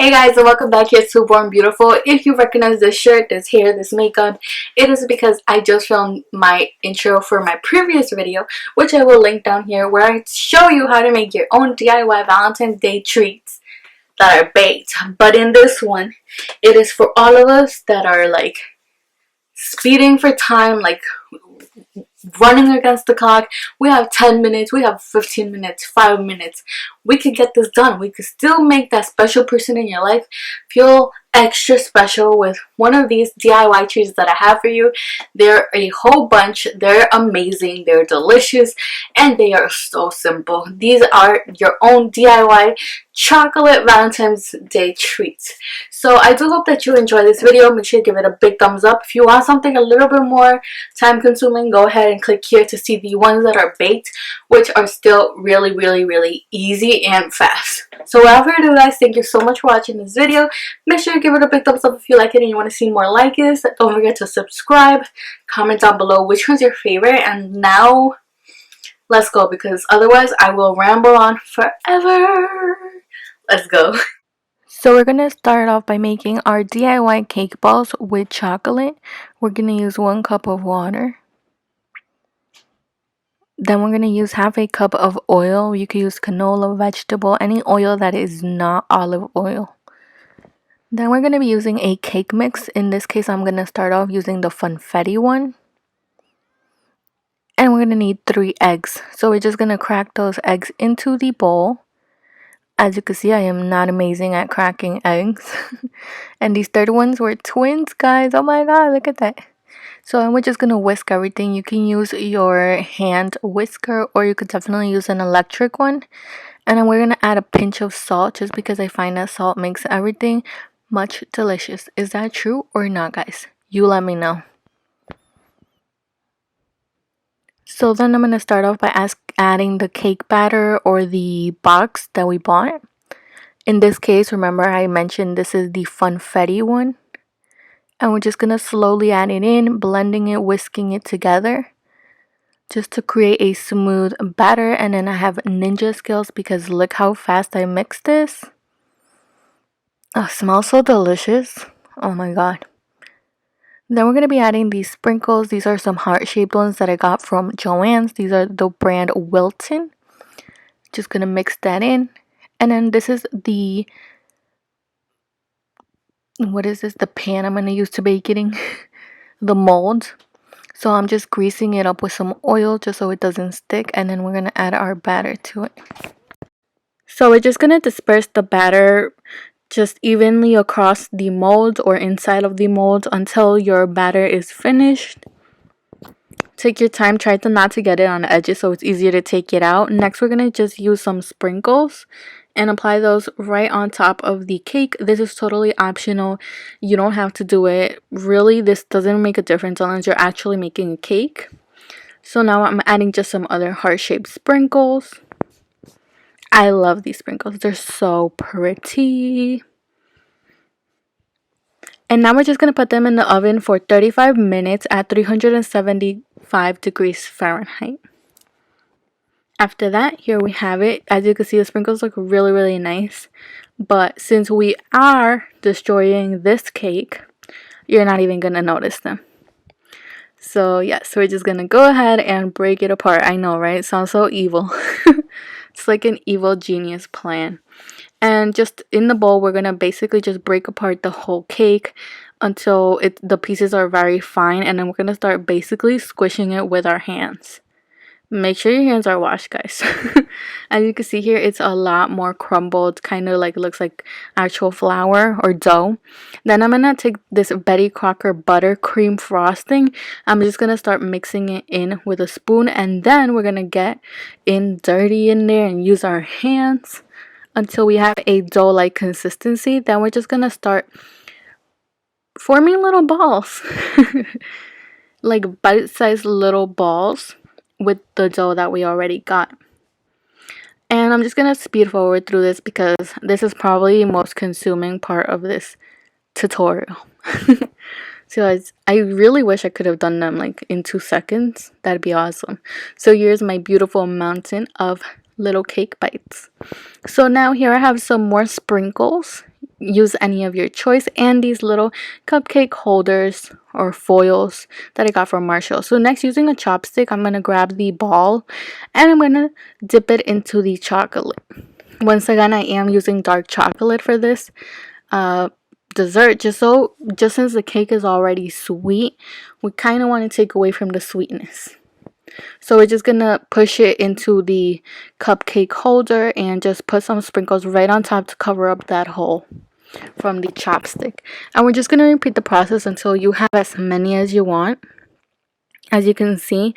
Hey guys, and welcome back here to Born Beautiful. If you recognize this shirt, this hair, this makeup, it is because I just filmed my intro for my previous video, which I will link down here, where I show you how to make your own DIY Valentine's Day treats that are baked. But in this one, it is for all of us that are like speeding for time, like running against the clock. We have 10 minutes, we have 15 minutes, 5 minutes. We could get this done. We could still make that special person in your life feel extra special with one of these DIY treats that I have for you. They're a whole bunch. They're amazing, they're delicious, and they are so simple. These are your own DIY chocolate Valentine's Day treats. So I do hope that you enjoy this video. Make sure you give it a big thumbs up. If you want something a little bit more time consuming, go ahead and click here to see the ones that are baked, which are still really easy and fast. So without further ado, guys, thank you so much for watching this video. Make sure you give it a big thumbs up if you like it and you want to see more like this. Don't forget to subscribe, comment down below which one's your favorite, and now let's go, because otherwise I will ramble on forever. Let's go. So we're going to start off by making our DIY cake balls with chocolate. We're going to use 1 cup of water. Then we're going to use half a cup of oil. You could use canola, vegetable, any oil that is not olive oil. Then we're going to be using a cake mix. In this case, I'm going to start off using the funfetti one. And we're going to need 3 eggs. So we're just going to crack those eggs into the bowl. As you can see, I am not amazing at cracking eggs. And these third ones were twins, guys. Oh my god, look at that. So we're just going to whisk everything. You can use your hand whisker, or you could definitely use an electric one. And then we're going to add a pinch of salt, just because I find that salt makes everything much delicious. Is that true or not, guys? You let me know. So then I'm going to start off by adding the cake batter or the box that we bought. In this case, remember I mentioned this is the funfetti one. And we're just going to slowly add it in, blending it, whisking it together, just to create a smooth batter. And then I have ninja skills because look how fast I mix this. Oh, it smells so delicious. Oh my god. Then we're going to be adding these sprinkles. These are some heart-shaped ones that I got from Joann's. These are the brand Wilton. Just going to mix that in. And then this is the... what is this? The pan I'm going to use to bake it in. The mold. So I'm just greasing it up with some oil just so it doesn't stick. And then we're going to add our batter to it. So we're just going to disperse the batter just evenly across the mold or inside of the mold until your batter is finished. Take your time, try to not to get it on the edges so it's easier to take it out. Next, we're going to just use some sprinkles and apply those right on top of the cake. This is totally optional. You don't have to do it. Really, this doesn't make a difference unless you're actually making a cake. So now I'm adding just some other heart-shaped sprinkles. I love these sprinkles. They're so pretty. And now we're just going to put them in the oven for 35 minutes at 375 degrees Fahrenheit. After that, here we have it. As you can see, the sprinkles look really nice. But since we are destroying this cake, you're not even going to notice them. So yes, we're just going to go ahead and break it apart. I know, right? It sounds so evil. It's like an evil genius plan. And just in the bowl, we're going to basically just break apart the whole cake until the pieces are very fine. And then we're going to start basically squishing it with our hands. Make sure your hands are washed, guys. As you can see here, it's a lot more crumbled. Kind of like looks like actual flour or dough. Then I'm going to take this Betty Crocker buttercream frosting. I'm just going to start mixing it in with a spoon. And then we're going to get in dirty in there and use our hands until we have a dough-like consistency. Then we're just going to start forming little balls. Like bite-sized little balls with the dough that we already got. And I'm just going to speed forward through this because this is probably the most consuming part of this tutorial. So I really wish I could have done them like in 2 seconds. That'd be awesome. So here's my beautiful mountain of little cake bites. So now here I have some more sprinkles. use any of your choice, and these little cupcake holders or foils that I got from Marshall. So next, using a chopstick, I'm going to grab the ball and I'm going to dip it into the chocolate. Once again, I am using dark chocolate for this dessert, just since the cake is already sweet, we kind of want to take away from the sweetness. So we're just gonna push it into the cupcake holder and just put some sprinkles right on top to cover up that hole from the chopstick. And we're just gonna repeat the process until you have as many as you want. As you can see,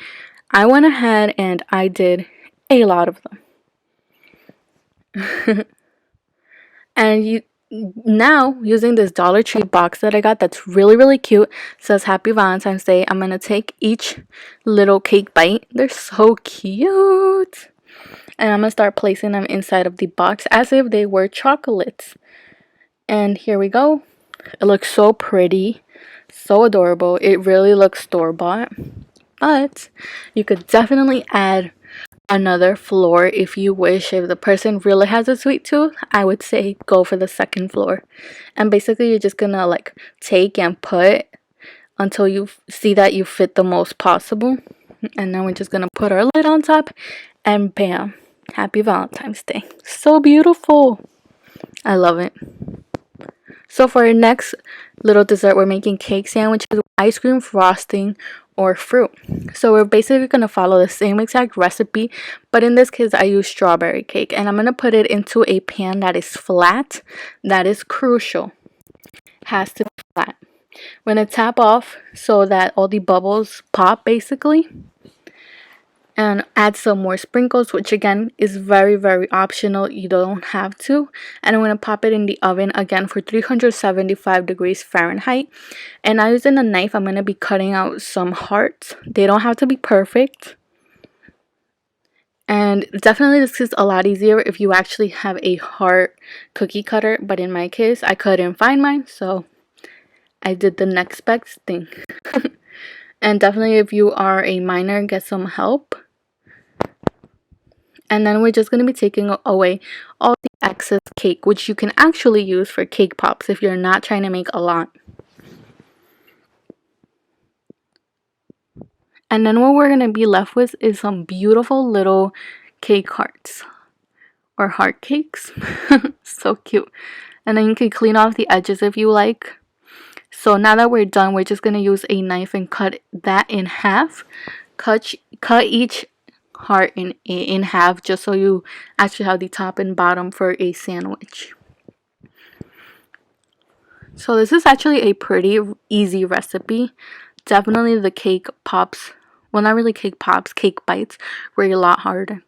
I went ahead and I did a lot of them. And you now, using this Dollar Tree box that I got that's really cute, says Happy Valentine's Day, I'm gonna take each little cake bite. They're so cute. And I'm gonna start placing them inside of the box as if they were chocolates. And here we go. It looks so pretty, so adorable. It really looks store-bought, but you could definitely add another floor if you wish. If the person really has a sweet tooth, I would say go for the second floor. And basically you're just gonna like take and put until you see that you fit the most possible. And then we're just gonna put our lid on top and bam, Happy Valentine's Day. So beautiful. I love it. So for our next little dessert, we're making cake sandwiches with ice cream frosting or fruit. So we're basically going to follow the same exact recipe, but in this case I use strawberry cake, and I'm going to put it into a pan that is flat. That is crucial. Has to be flat. We're going to tap off so that all the bubbles pop basically, and add some more sprinkles, which again is very optional. You don't have to. And I'm going to pop it in the oven again for 375 degrees Fahrenheit. And now using a knife, I'm going to be cutting out some hearts. They don't have to be perfect. And definitely this is a lot easier if you actually have a heart cookie cutter, but in my case I couldn't find mine, so I did the next best thing. And definitely if you are a minor, get some help. And then we're just going to be taking away all the excess cake, which you can actually use for cake pops if you're not trying to make a lot. And then what we're going to be left with is some beautiful little cake hearts or heart cakes. So cute. And then you can clean off the edges if you like. So now that we're done, we're just going to use a knife and cut that in half. Cut each heart in half, just so you actually have the top and bottom for a sandwich. So this is actually a pretty easy recipe. Definitely the cake pops, well, not really cake pops, cake bites were a lot harder.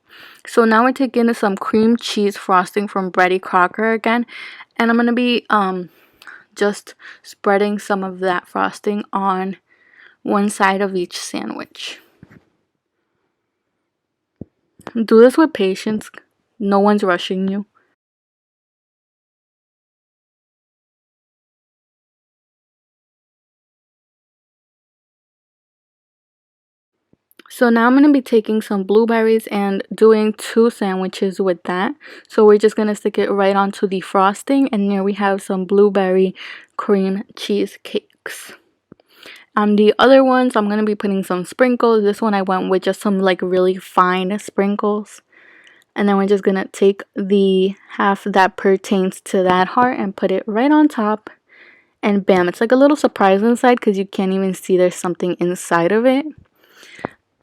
So now we're taking some cream cheese frosting from Betty Crocker again, and I'm going to be just spreading some of that frosting on one side of each sandwich. Do this with patience. No one's rushing you. So now I'm going to be taking some blueberries and doing 2 sandwiches with that. So we're just going to stick it right onto the frosting, and here we have some blueberry cream cheese cakes. The other ones, I'm going to be putting some sprinkles. This one I went with just some like really fine sprinkles. And then we're just going to take the half that pertains to that heart and put it right on top. And bam, it's like a little surprise inside because you can't even see there's something inside of it.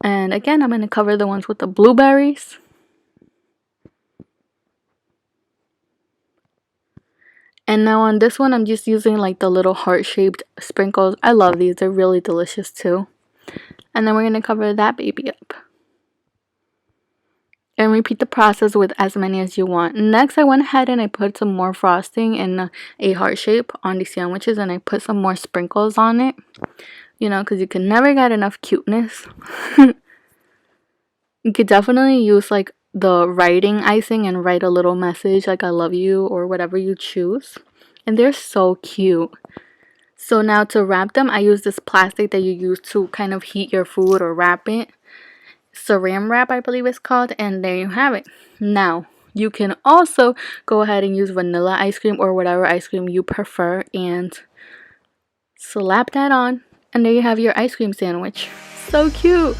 And again, I'm going to cover the ones with the blueberries. And now on this one, I'm just using like the little heart-shaped sprinkles. I love these. They're really delicious too. And then we're going to cover that baby up. And repeat the process with as many as you want. Next, I went ahead and I put some more frosting in a heart shape on the sandwiches. And I put some more sprinkles on it. You know, because you can never get enough cuteness. You could definitely use like the writing icing and write a little message like I love you or whatever you choose. And they're so cute. So now to wrap them, I use this plastic that you use to kind of heat your food or wrap it. Saran wrap, I believe it's called. And there you have it. Now, You can also go ahead and use vanilla ice cream or whatever ice cream you prefer and slap that on, and there you have your ice cream sandwich. So cute!